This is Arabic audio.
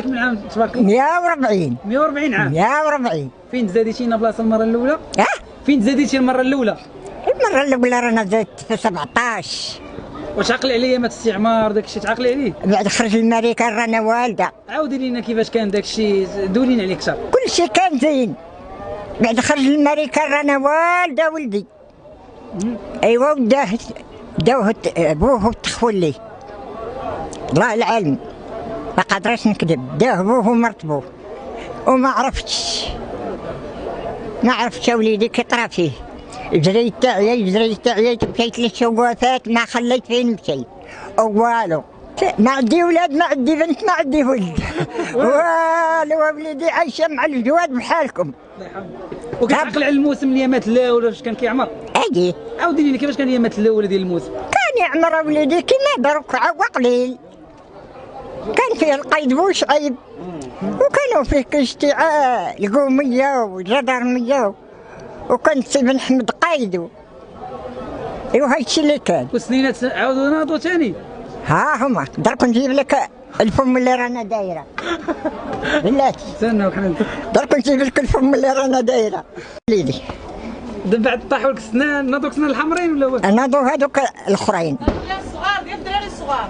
من عام تبارك الله 140 140 عام. 140. فين تزاديتينا بلاصه المره الاولى؟ فين تزاديتي المره الاولى؟ المره الاولى رانا زدت في 17. واش عقلي عليا ايامات الاستعمار داك الشيء تعقلي عليه؟ بعد خرج الماريكان رانا والده. عاودي لينا كيفاش كان داك الشيء، دولينا عليه اكثر. كل شيء كان زين. بعد خرج الماريكان رانا والده ولدي. ايوا داوه بوه تخولي الله العالم، ما قادراش نكذب، داه بوه ومرت بوه وما عرفتش وليدي كي طرا فيه. الجري تاعي مشيت للشوافات ما خليت فين مشي والو. ما عندي ولاد، ما عندي بنت، ما عندي ولد والو. وليدي عايشه مع الجواد بحالكم. الله يحفظك. وكتعقل على الموسم الايامات الاولى واش كان كيعمر؟ اجي عاودي لينا كيفاش كان الايامات الاولى ديال الموسم؟ كان يعمر وليدي كيما درك وقليل. كان فيه القيد بوشعيب، وكانوا فيه كاشتعاء القوميه والجدرميه، وكان سي بن حمد قايدو. ايوا هادشي اللي كان. والسنينات عاودوا ناضوا ثاني. ها هما درك نجيب لك الفم اللي رانا دايره بلاتي. استنى وحنا درك نجيب لك الفم اللي رانا دايره وليدي. بعد طاحوا لك السنان، ناضوك السنان الحمرين ولا واش؟ ناضوا هذوك الاخرين. الصغار ديال الدراري الصغار.